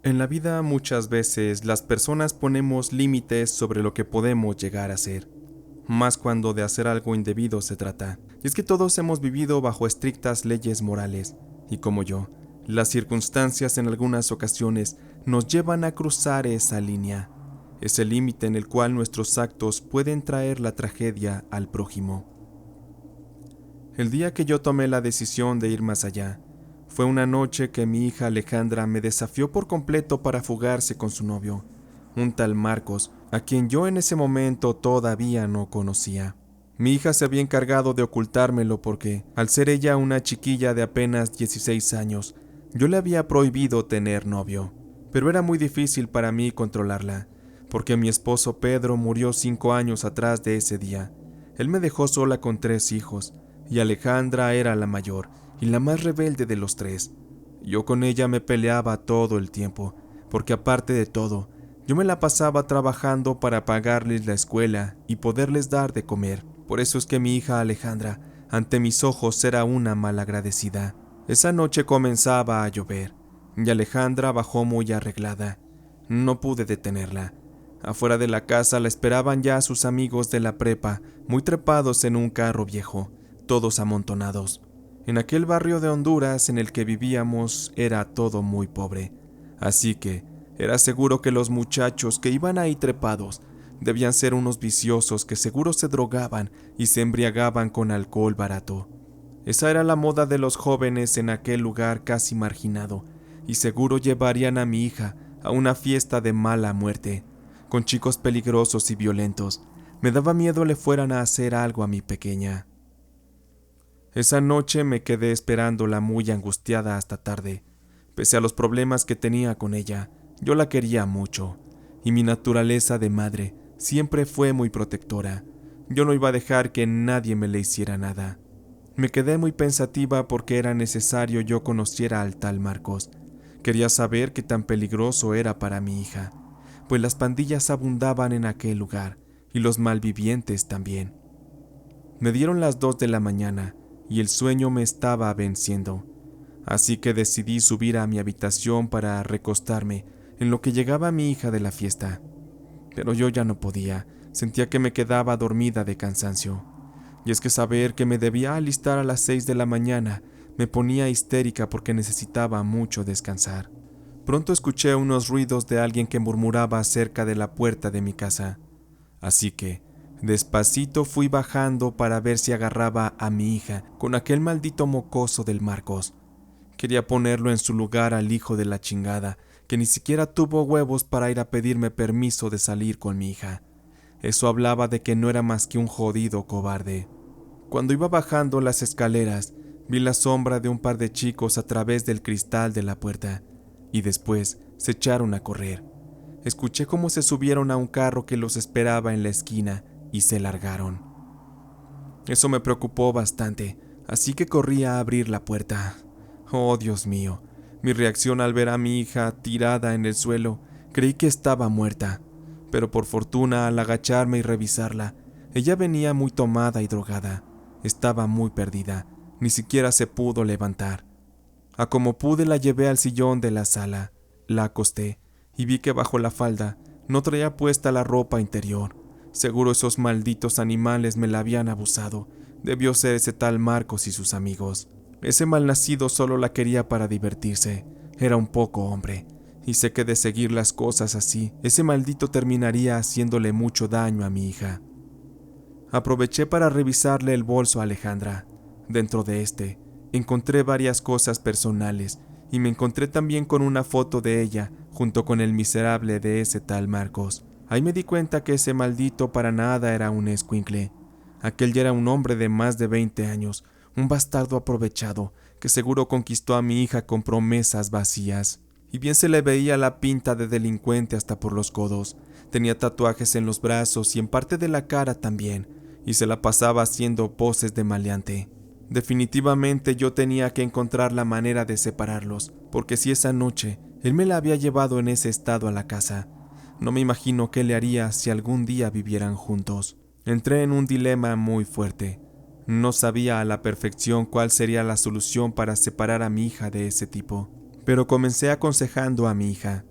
En la vida muchas veces las personas ponemos límites sobre lo que podemos llegar a hacer, más cuando de hacer algo indebido se trata. Y es que todos hemos vivido bajo estrictas leyes morales, y como yo, las circunstancias en algunas ocasiones nos llevan a cruzar esa línea, ese límite en el cual nuestros actos pueden traer la tragedia al prójimo. El día que yo tomé la decisión de ir más allá, fue una noche que mi hija Alejandra me desafió por completo para fugarse con su novio, un tal Marcos, a quien yo en ese momento todavía no conocía. Mi hija se había encargado de ocultármelo porque, al ser ella una chiquilla de apenas 16 años, yo le había prohibido tener novio. Pero era muy difícil para mí controlarla, porque mi esposo Pedro murió 5 años atrás de ese día. Él me dejó sola con 3 hijos, y Alejandra era la mayor y la más rebelde de los 3. Yo con ella me peleaba todo el tiempo, porque aparte de todo, yo me la pasaba trabajando para pagarles la escuela y poderles dar de comer. Por eso es que mi hija Alejandra, ante mis ojos, era una malagradecida. Esa noche comenzaba a llover, y Alejandra bajó muy arreglada. No pude detenerla. Afuera de la casa la esperaban ya sus amigos de la prepa, muy trepados en un carro viejo, todos amontonados. En aquel barrio de Honduras en el que vivíamos era todo muy pobre, así que era seguro que los muchachos que iban ahí trepados debían ser unos viciosos que seguro se drogaban y se embriagaban con alcohol barato. Esa era la moda de los jóvenes en aquel lugar casi marginado, y seguro llevarían a mi hija a una fiesta de mala muerte, con chicos peligrosos y violentos. Me daba miedo le fueran a hacer algo a mi pequeña. Esa noche me quedé esperándola muy angustiada hasta tarde. Pese a los problemas que tenía con ella, yo la quería mucho, y mi naturaleza de madre siempre fue muy protectora. Yo no iba a dejar que nadie me le hiciera nada. Me quedé muy pensativa porque era necesario yo conociera al tal Marcos. Quería saber qué tan peligroso era para mi hija, pues las pandillas abundaban en aquel lugar, y los malvivientes también. Me dieron las 2 de la mañana, y el sueño me estaba venciendo, así que decidí subir a mi habitación para recostarme en lo que llegaba mi hija de la fiesta. Pero yo ya no podía, sentía que me quedaba dormida de cansancio. Y es que saber que me debía alistar a las 6 de la mañana me ponía histérica porque necesitaba mucho descansar. Pronto escuché unos ruidos de alguien que murmuraba cerca de la puerta de mi casa, así que despacito fui bajando para ver si agarraba a mi hija con aquel maldito mocoso del Marcos. Quería ponerlo en su lugar al hijo de la chingada, que ni siquiera tuvo huevos para ir a pedirme permiso de salir con mi hija. Eso hablaba de que no era más que un jodido cobarde. Cuando iba bajando las escaleras, vi la sombra de un par de chicos a través del cristal de la puerta, y después se echaron a correr. Escuché cómo se subieron a un carro que los esperaba en la esquina y se largaron. Eso me preocupó bastante, así que corrí a abrir la puerta. Oh, Dios mío, mi reacción al ver a mi hija tirada en el suelo, creí que estaba muerta, pero por fortuna al agacharme y revisarla, ella venía muy tomada y drogada. Estaba muy perdida, ni siquiera se pudo levantar. A como pude la llevé al sillón de la sala, la acosté y vi que bajo la falda no traía puesta la ropa interior. Seguro esos malditos animales me la habían abusado. Debió ser ese tal Marcos y sus amigos. Ese malnacido solo la quería para divertirse. Era un poco hombre, y sé que de seguir las cosas así, ese maldito terminaría haciéndole mucho daño a mi hija. Aproveché para revisarle el bolso a Alejandra. Dentro de este, encontré varias cosas personales, y me encontré también con una foto de ella, junto con el miserable de ese tal Marcos. Ahí me di cuenta que ese maldito para nada era un escuincle. Aquel ya era un hombre de más de 20 años, un bastardo aprovechado, que seguro conquistó a mi hija con promesas vacías. Y bien se le veía la pinta de delincuente hasta por los codos. Tenía tatuajes en los brazos y en parte de la cara también, y se la pasaba haciendo poses de maleante. Definitivamente yo tenía que encontrar la manera de separarlos, porque si esa noche él me la había llevado en ese estado a la casa, no me imagino qué le haría si algún día vivieran juntos. Entré en un dilema muy fuerte. No sabía a la perfección cuál sería la solución para separar a mi hija de ese tipo, pero comencé aconsejando a mi hija.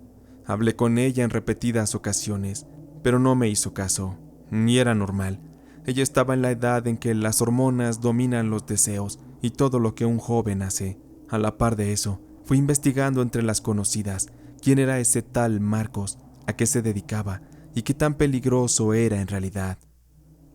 Hablé con ella en repetidas ocasiones, pero no me hizo caso, ni era normal. Ella estaba en la edad en que las hormonas dominan los deseos y todo lo que un joven hace. A la par de eso, fui investigando entre las conocidas quién era ese tal Marcos, a qué se dedicaba y qué tan peligroso era en realidad.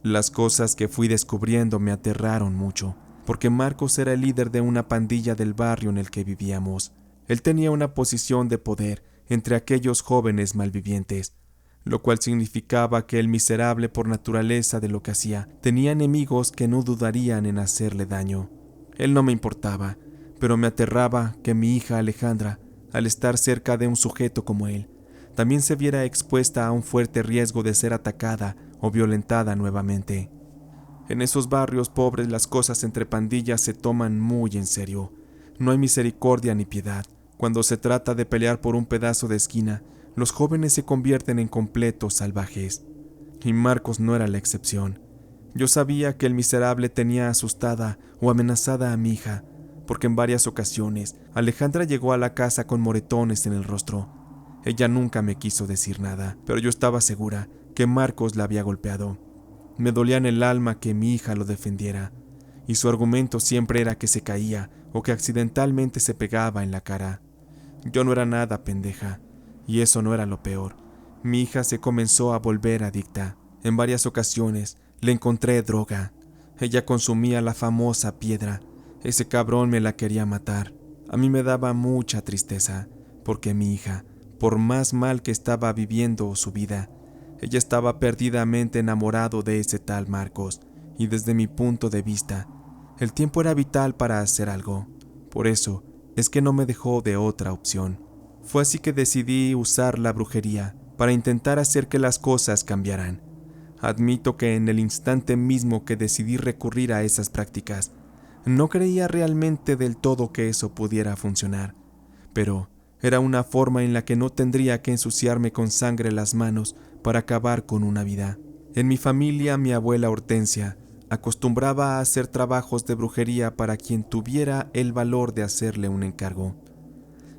Las cosas que fui descubriendo me aterraron mucho, porque Marcos era el líder de una pandilla del barrio en el que vivíamos. Él tenía una posición de poder entre aquellos jóvenes malvivientes, lo cual significaba que el miserable, por naturaleza de lo que hacía, tenía enemigos que no dudarían en hacerle daño. Él no me importaba, pero me aterraba que mi hija Alejandra, al estar cerca de un sujeto como él, también se viera expuesta a un fuerte riesgo de ser atacada o violentada nuevamente. En esos barrios pobres las cosas entre pandillas se toman muy en serio. No hay misericordia ni piedad. Cuando se trata de pelear por un pedazo de esquina, los jóvenes se convierten en completos salvajes. Y Marcos no era la excepción. Yo sabía que el miserable tenía asustada o amenazada a mi hija, porque en varias ocasiones Alejandra llegó a la casa con moretones en el rostro. Ella nunca me quiso decir nada, pero yo estaba segura que Marcos la había golpeado. Me dolía en el alma que mi hija lo defendiera, y su argumento siempre era que se caía o que accidentalmente se pegaba en la cara. Yo no era nada pendeja, y eso no era lo peor. Mi hija se comenzó a volver adicta. En varias ocasiones le encontré droga. Ella consumía la famosa piedra. Ese cabrón me la quería matar. A mí me daba mucha tristeza, porque mi hija, por más mal que estaba viviendo su vida, ella estaba perdidamente enamorado de ese tal Marcos, y desde mi punto de vista, el tiempo era vital para hacer algo. Por eso es que no me dejó de otra opción. Fue así que decidí usar la brujería para intentar hacer que las cosas cambiaran. Admito que en el instante mismo que decidí recurrir a esas prácticas, no creía realmente del todo que eso pudiera funcionar, pero era una forma en la que no tendría que ensuciarme con sangre las manos para acabar con una vida. En mi familia, mi abuela Hortensia acostumbraba a hacer trabajos de brujería para quien tuviera el valor de hacerle un encargo.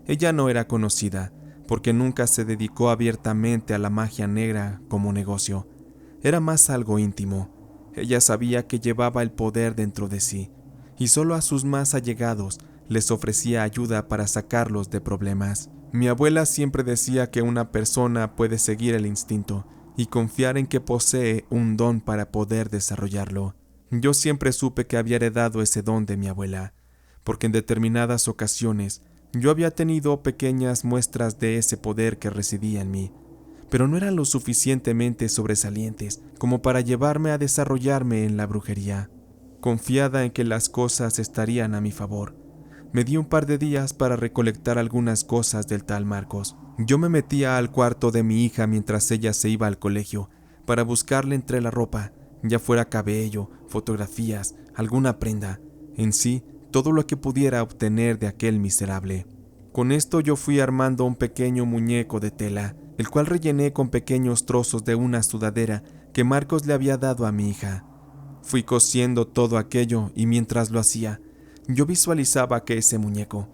Ella no era conocida, porque nunca se dedicó abiertamente a la magia negra como negocio. Era más algo íntimo. Ella sabía que llevaba el poder dentro de sí, y solo a sus más allegados les ofrecía ayuda para sacarlos de problemas. Mi abuela siempre decía que una persona puede seguir el instinto y confiar en que posee un don para poder desarrollarlo. Yo siempre supe que había heredado ese don de mi abuela, porque en determinadas ocasiones yo había tenido pequeñas muestras de ese poder que residía en mí, pero no eran lo suficientemente sobresalientes como para llevarme a desarrollarme en la brujería. Confiada en que las cosas estarían a mi favor, me di un par de días para recolectar algunas cosas del tal Marcos. Yo me metía al cuarto de mi hija mientras ella se iba al colegio para buscarle entre la ropa, ya fuera cabello, fotografías, alguna prenda, en sí, todo lo que pudiera obtener de aquel miserable. Con esto yo fui armando un pequeño muñeco de tela, el cual rellené con pequeños trozos de una sudadera que Marcos le había dado a mi hija. Fui cosiendo todo aquello y mientras lo hacía, yo visualizaba que ese muñeco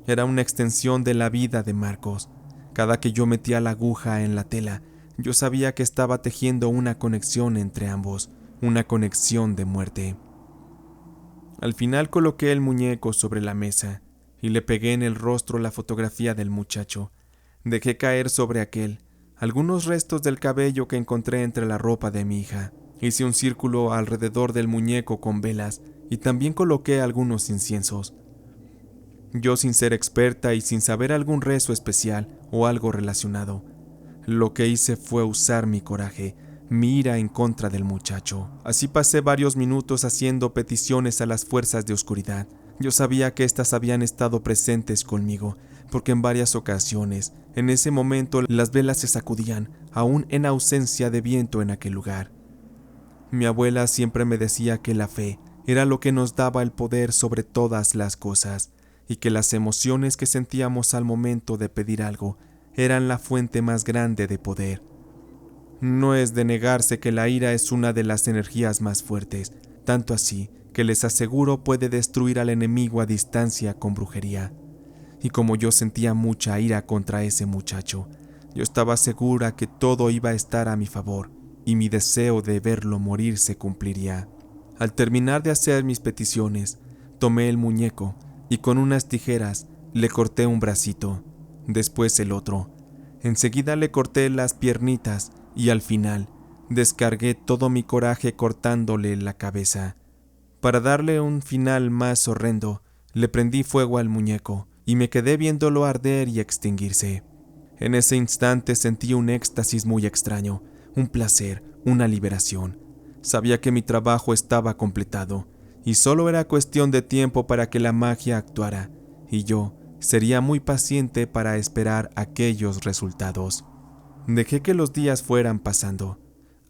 era una extensión de la vida de Marcos. Cada que yo metía la aguja en la tela, yo sabía que estaba tejiendo una conexión entre ambos, una conexión de muerte. Al final coloqué el muñeco sobre la mesa y le pegué en el rostro la fotografía del muchacho. Dejé caer sobre aquel algunos restos del cabello que encontré entre la ropa de mi hija. Hice un círculo alrededor del muñeco con velas y también coloqué algunos inciensos. Yo, sin ser experta y sin saber algún rezo especial o algo relacionado, lo que hice fue usar mi coraje, mi ira en contra del muchacho. Así pasé varios minutos haciendo peticiones a las fuerzas de oscuridad. Yo sabía que éstas habían estado presentes conmigo, porque en varias ocasiones, en ese momento, las velas se sacudían, aún en ausencia de viento en aquel lugar. Mi abuela siempre me decía que la fe era lo que nos daba el poder sobre todas las cosas, y que las emociones que sentíamos al momento de pedir algo eran la fuente más grande de poder. No es de negarse que la ira es una de las energías más fuertes, tanto así que les aseguro puede destruir al enemigo a distancia con brujería. Y como yo sentía mucha ira contra ese muchacho, Yo estaba segura que todo iba a estar a mi favor y mi deseo de verlo morir se cumpliría. Al terminar de hacer mis peticiones, tomé el muñeco y con unas tijeras le corté un bracito, después el otro. Enseguida le corté las piernitas y al final descargué todo mi coraje cortándole la cabeza. Para darle un final más horrendo, le prendí fuego al muñeco y me quedé viéndolo arder y extinguirse. En ese instante sentí un éxtasis muy extraño, un placer, una liberación. Sabía que mi trabajo estaba completado y solo era cuestión de tiempo para que la magia actuara, y yo sería muy paciente para esperar aquellos resultados. Dejé que los días fueran pasando.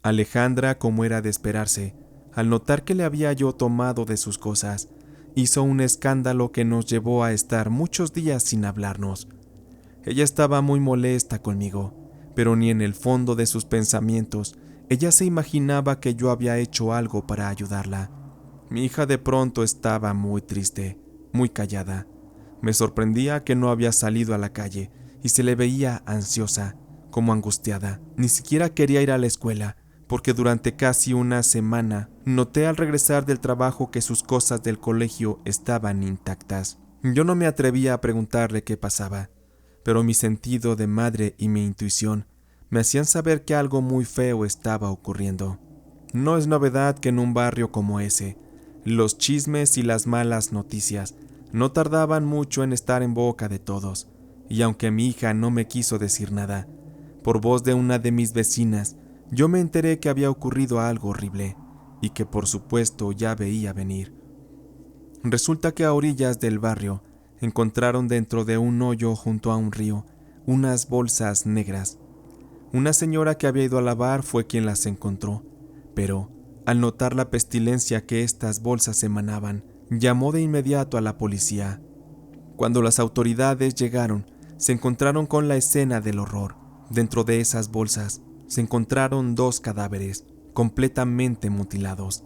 Alejandra, como era de esperarse, al notar que le había yo tomado de sus cosas, hizo un escándalo que nos llevó a estar muchos días sin hablarnos. Ella estaba muy molesta conmigo, pero ni en el fondo de sus pensamientos ella se imaginaba que yo había hecho algo para ayudarla. Mi hija de pronto estaba muy triste, muy callada. Me sorprendía que no había salido a la calle y se le veía ansiosa, como angustiada. Ni siquiera quería ir a la escuela, porque durante casi una semana noté al regresar del trabajo que sus cosas del colegio estaban intactas. Yo no me atrevía a preguntarle qué pasaba, pero mi sentido de madre y mi intuición me hacían saber que algo muy feo estaba ocurriendo. No es novedad que en un barrio como ese, los chismes y las malas noticias no tardaban mucho en estar en boca de todos, y aunque mi hija no me quiso decir nada, por voz de una de mis vecinas, yo me enteré que había ocurrido algo horrible, y que por supuesto ya veía venir. Resulta que a orillas del barrio encontraron dentro de un hoyo junto a un río unas bolsas negras. Una señora que había ido a lavar fue quien las encontró, pero al notar la pestilencia que estas bolsas emanaban, llamó de inmediato a la policía. Cuando las autoridades llegaron, se encontraron con la escena del horror. Dentro de esas bolsas se encontraron 2 cadáveres, completamente mutilados.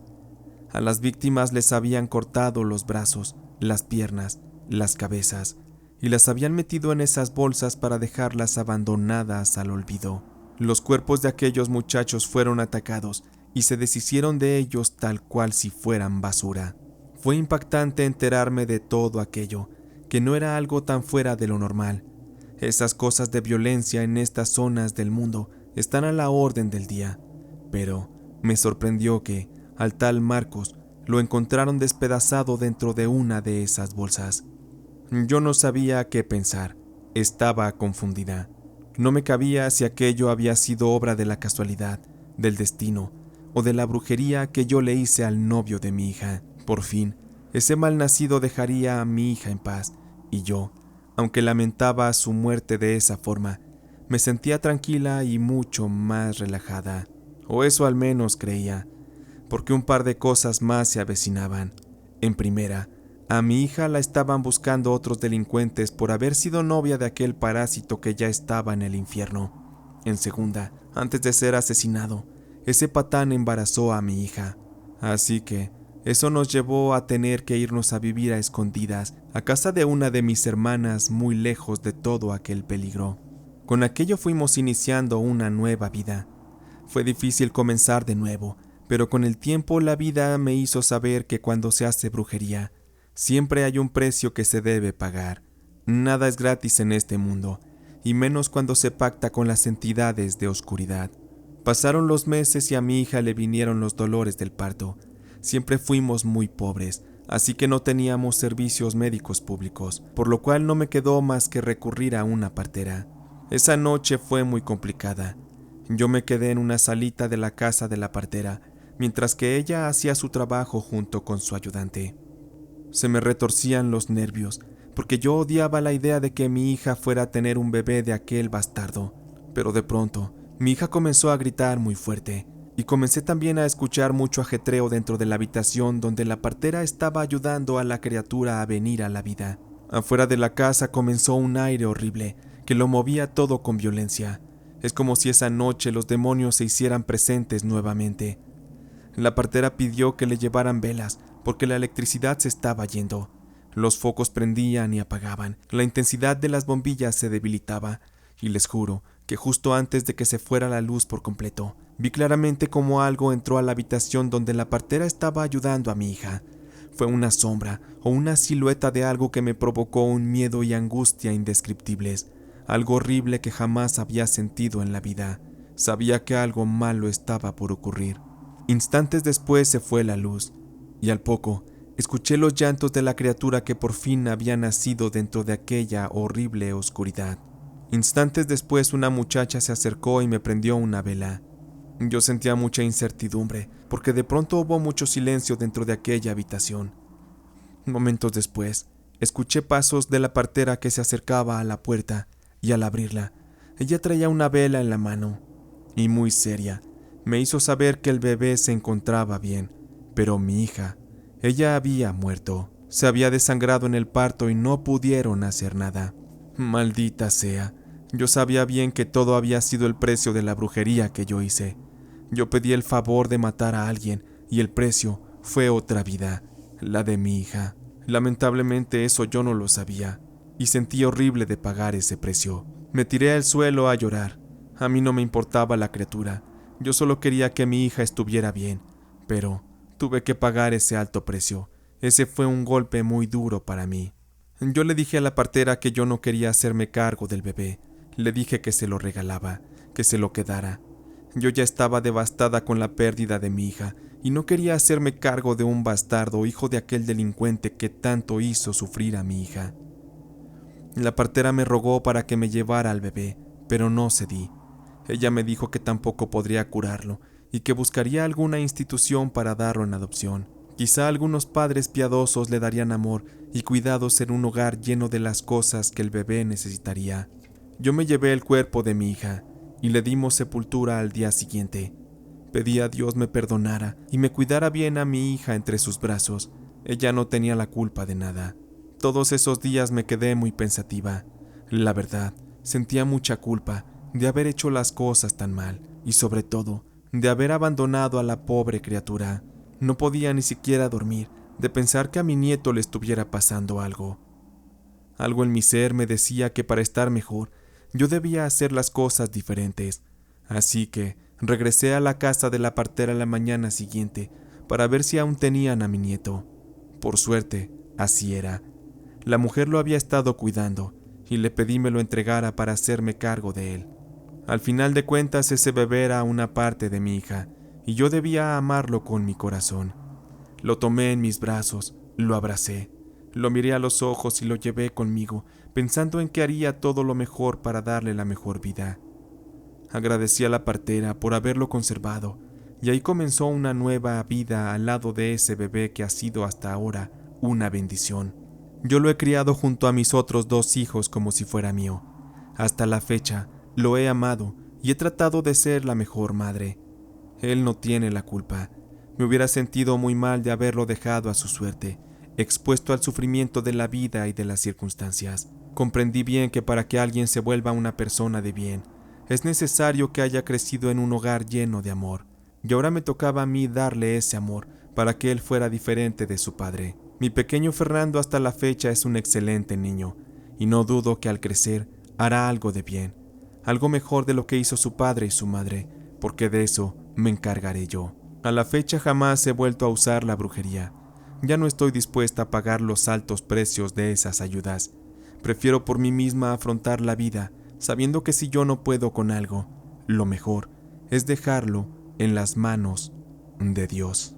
A las víctimas les habían cortado los brazos, las piernas, las cabezas, y las habían metido en esas bolsas para dejarlas abandonadas al olvido. Los cuerpos de aquellos muchachos fueron atacados y se deshicieron de ellos tal cual si fueran basura. Fue impactante enterarme de todo aquello, que no era algo tan fuera de lo normal. Esas cosas de violencia en estas zonas del mundo están a la orden del día, pero me sorprendió que, al tal Marcos, lo encontraron despedazado dentro de una de esas bolsas. Yo no sabía qué pensar, estaba confundida. No me cabía si aquello había sido obra de la casualidad, del destino, o de la brujería que yo le hice al novio de mi hija. Por fin, ese malnacido dejaría a mi hija en paz, y yo, aunque lamentaba su muerte de esa forma, me sentía tranquila y mucho más relajada. O eso al menos creía, porque un par de cosas más se avecinaban. En primera, a mi hija la estaban buscando otros delincuentes por haber sido novia de aquel parásito que ya estaba en el infierno. En segunda, antes de ser asesinado, ese patán embarazó a mi hija. Así que eso nos llevó a tener que irnos a vivir a escondidas a casa de una de mis hermanas muy lejos de todo aquel peligro. Con aquello fuimos iniciando una nueva vida. Fue difícil comenzar de nuevo, pero con el tiempo la vida me hizo saber que cuando se hace brujería, siempre hay un precio que se debe pagar. Nada es gratis en este mundo, y menos cuando se pacta con las entidades de oscuridad. Pasaron los meses y a mi hija le vinieron los dolores del parto. Siempre fuimos muy pobres, así que no teníamos servicios médicos públicos, por lo cual no me quedó más que recurrir a una partera. Esa noche fue muy complicada. Yo me quedé en una salita de la casa de la partera, mientras que ella hacía su trabajo junto con su ayudante. Se me retorcían los nervios, porque yo odiaba la idea de que mi hija fuera a tener un bebé de aquel bastardo. Pero de pronto, mi hija comenzó a gritar muy fuerte, y comencé también a escuchar mucho ajetreo dentro de la habitación donde la partera estaba ayudando a la criatura a venir a la vida. Afuera de la casa comenzó un aire horrible, que lo movía todo con violencia. Es como si esa noche los demonios se hicieran presentes nuevamente. La partera pidió que le llevaran velas, porque la electricidad se estaba yendo. Los focos prendían y apagaban, la intensidad de las bombillas se debilitaba, y les juro que justo antes de que se fuera la luz por completo, vi claramente cómo algo entró a la habitación donde la partera estaba ayudando a mi hija. Fue una sombra o una silueta de algo que me provocó un miedo y angustia indescriptibles, algo horrible que jamás había sentido en la vida. Sabía que algo malo estaba por ocurrir. Instantes después se fue la luz, y al poco escuché los llantos de la criatura que por fin había nacido dentro de aquella horrible oscuridad. Instantes después una muchacha se acercó y me prendió una vela. Yo sentía mucha incertidumbre, porque de pronto hubo mucho silencio dentro de aquella habitación. Momentos después, escuché pasos de la partera que se acercaba a la puerta, y al abrirla, ella traía una vela en la mano, y muy seria, me hizo saber que el bebé se encontraba bien, pero mi hija, ella había muerto, se había desangrado en el parto y no pudieron hacer nada. Maldita sea, yo sabía bien que todo había sido el precio de la brujería que yo hice. Yo pedí el favor de matar a alguien y el precio fue otra vida, la de mi hija. Lamentablemente eso yo no lo sabía y sentí horrible de pagar ese precio. Me tiré al suelo a llorar. A mí no me importaba la criatura, yo solo quería que mi hija estuviera bien, pero tuve que pagar ese alto precio. Ese fue un golpe muy duro para mí. Yo le dije a la partera que yo no quería hacerme cargo del bebé. Le dije que se lo regalaba, que se lo quedara. Yo ya estaba devastada con la pérdida de mi hija y no quería hacerme cargo de un bastardo hijo de aquel delincuente que tanto hizo sufrir a mi hija. La partera me rogó para que me llevara al bebé, pero no cedí. Ella me dijo que tampoco podría curarlo y que buscaría alguna institución para darlo en adopción. Quizá algunos padres piadosos le darían amor y cuidados en un hogar lleno de las cosas que el bebé necesitaría. Yo me llevé el cuerpo de mi hija y le dimos sepultura al día siguiente. Pedí a Dios me perdonara y me cuidara bien a mi hija entre sus brazos. Ella no tenía la culpa de nada. Todos esos días me quedé muy pensativa. La verdad, sentía mucha culpa de haber hecho las cosas tan mal y sobre todo de haber abandonado a la pobre criatura. No podía ni siquiera dormir de pensar que a mi nieto le estuviera pasando algo. Algo en mi ser me decía que para estar mejor yo debía hacer las cosas diferentes. Así que regresé a la casa de la partera la mañana siguiente para ver si aún tenían a mi nieto. Por suerte, así era. La mujer lo había estado cuidando y le pedí me lo entregara para hacerme cargo de él. Al final de cuentas, ese bebé era una parte de mi hija y yo debía amarlo con mi corazón. Lo tomé en mis brazos, lo abracé, lo miré a los ojos y lo llevé conmigo, pensando en que haría todo lo mejor para darle la mejor vida. Agradecí a la partera por haberlo conservado, y ahí comenzó una nueva vida al lado de ese bebé que ha sido hasta ahora una bendición. Yo lo he criado junto a mis otros 2 hijos como si fuera mío. Hasta la fecha, lo he amado y he tratado de ser la mejor madre. Él no tiene la culpa. Me hubiera sentido muy mal de haberlo dejado a su suerte, expuesto al sufrimiento de la vida y de las circunstancias. Comprendí bien que para que alguien se vuelva una persona de bien, es necesario que haya crecido en un hogar lleno de amor, y ahora me tocaba a mí darle ese amor para que él fuera diferente de su padre. Mi pequeño Fernando hasta la fecha es un excelente niño, y no dudo que al crecer hará algo de bien, algo mejor de lo que hizo su padre y su madre, porque de eso me encargaré yo. A la fecha jamás he vuelto a usar la brujería. Ya no estoy dispuesta a pagar los altos precios de esas ayudas. Prefiero por mí misma afrontar la vida, sabiendo que si yo no puedo con algo, lo mejor es dejarlo en las manos de Dios.